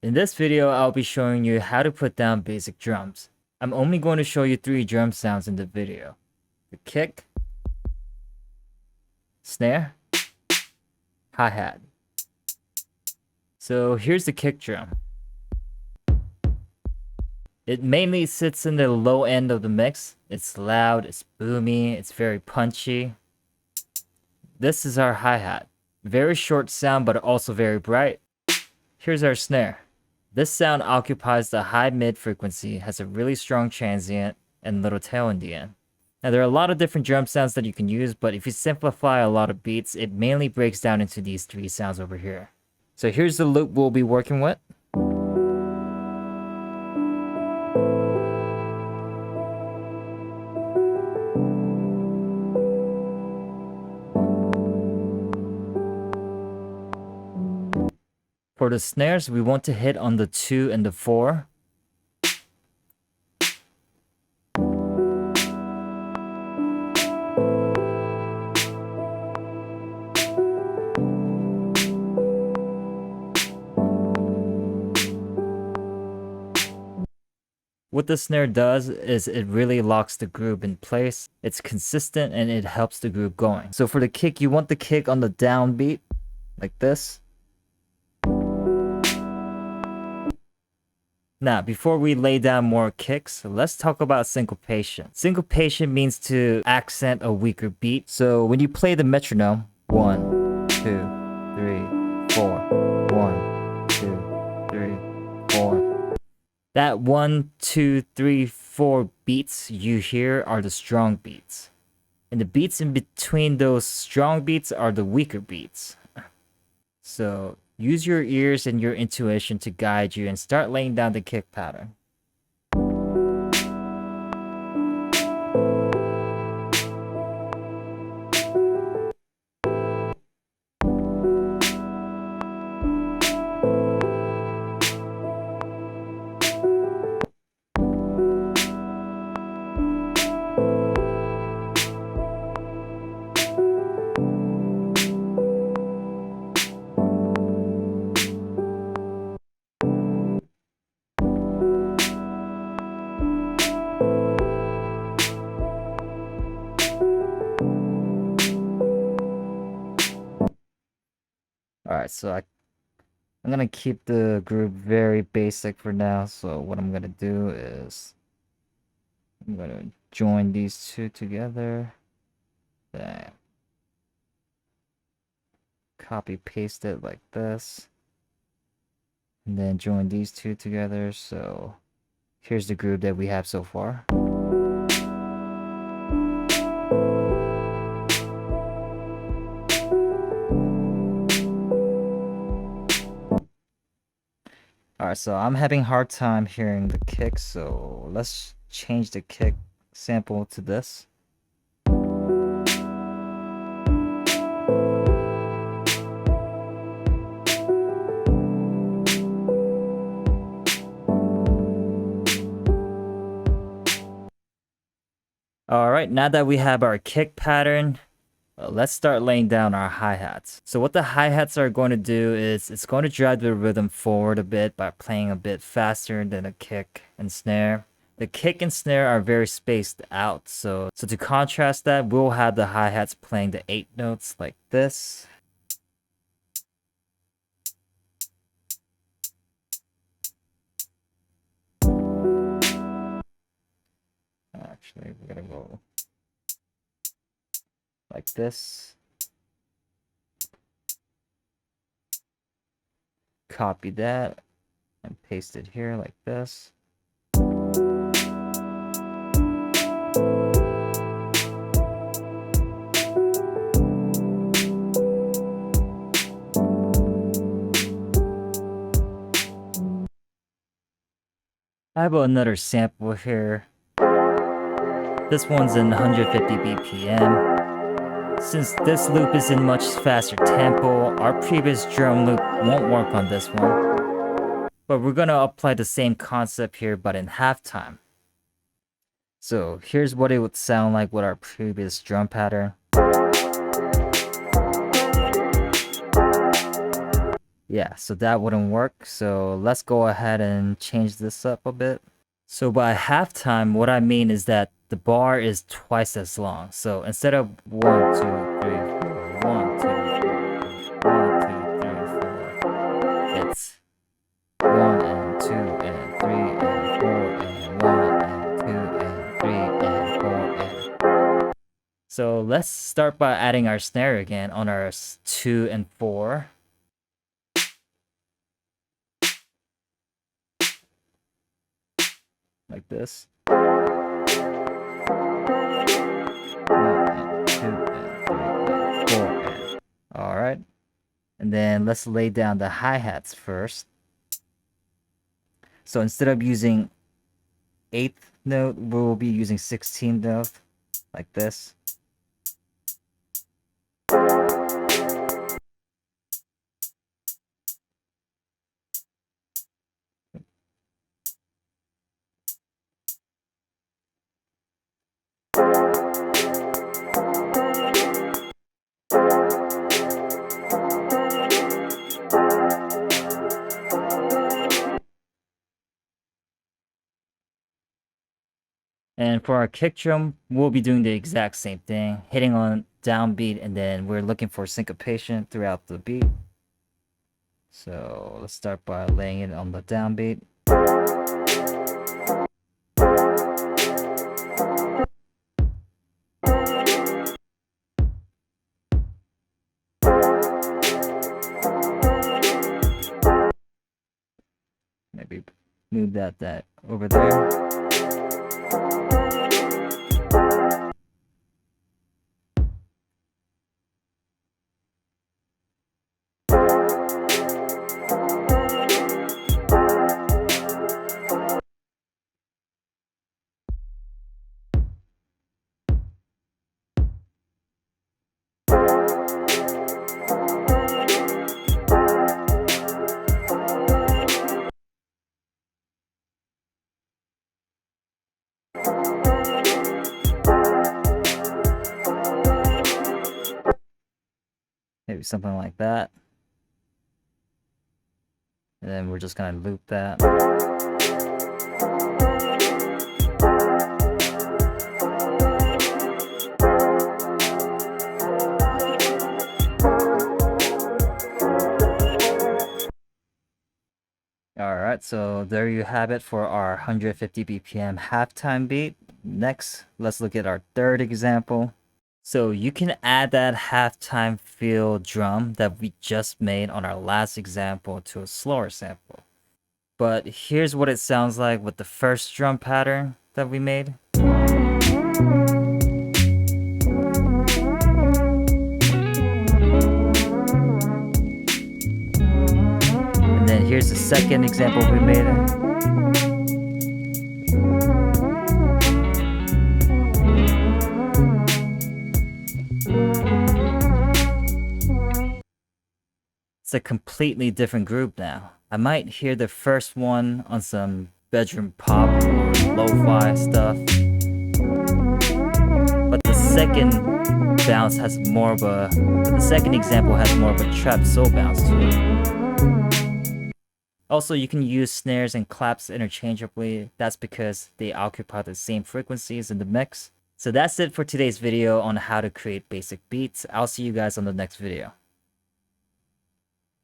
In this video, I'll be showing you how to put down basic drums. I'm only going to show you 3 drum sounds in the video. The kick, snare, hi-hat. So here's the kick drum. It mainly sits in the low end of the mix. It's loud, it's boomy, it's very punchy. This is our hi-hat. Very short sound but also very bright. Here's our snare. This sound occupies the high mid frequency, has a really strong transient, and little tail in the end. Now there are a lot of different drum sounds that you can use, but if you simplify a lot of beats, it mainly breaks down into these 3 sounds over here. So here's the loop we'll be working with. For the snares, we want to hit on the 2 and the 4. What the snare does is it really locks the groove in place. It's consistent and it helps the groove going. So for the kick, you want the kick on the down beat, like this. Now, before we lay down more kicks, let's talk about syncopation. Syncopation means to accent a weaker beat. So when you play the metronome, 1, 2, 3, 4, 1, 2, 3, 4. That 1, 2, 3, 4 beats you hear are the strong beats. And the beats in between those strong beats are the weaker beats. So use your ears and your intuition to guide you and start laying down the kick pattern. Alright, so I'm gonna keep the groove very basic for now. So what I'm gonna do is I'm gonna join these 2 together. Then copy paste it like this. And then join these 2 together. So here's the groove that we have so far. Alright, so I'm having a hard time hearing the kick, so let's change the kick sample to this. Alright, now that we have our kick pattern, let's start laying down our hi-hats. So what the hi-hats are going to do is it's going to drive the rhythm forward a bit by playing a bit faster than a kick and snare. The kick and snare are very spaced out. So to contrast that, we'll have the hi-hats playing the 8 notes like this. Actually, we're gonna go like this. Copy that and paste it here like this. I have another sample here. This one's in 150 BPM. Since this loop is in much faster tempo, our previous drum loop won't work on this one. But we're gonna apply the same concept here, but in halftime. So here's what it would sound like with our previous drum pattern. Yeah, so that wouldn't work. So let's go ahead and change this up a bit. So by halftime, what I mean is that the bar is twice as long. So instead of 1, 2, 3, 4, 1, 2, 3, 4, 1, 2, 3, 4, it's 1 and 2 and 3 and 4 and 1 and 2 and 3 and 4 and. So let's start by adding our snare again on our 2 and 4. Like this. 1 and 2 and 3 and 4 and. Alright. And then let's lay down the hi-hats first. So instead of using 8th note, we'll be using 16th note, like this. And for our kick drum, we'll be doing the exact same thing, hitting on downbeat, and then we're looking for syncopation throughout the beat. So let's start by laying it on the downbeat. Maybe move that over there. Maybe something like that. And then we're just gonna loop that. Alright, so there you have it for our 150 BPM halftime beat. Next, let's look at our third example. So you can add that halftime feel drum that we just made on our last example to a slower sample. But here's what it sounds like with the first drum pattern that we made. And then here's the second example we made. It's a completely different group now. I might hear the first one on some bedroom pop or lo-fi stuff, but the second example has more of a trap soul bounce to it. Also, you can use snares and claps interchangeably. That's because they occupy the same frequencies in the mix. So that's it for today's video on how to create basic beats. I'll see you guys on the next video.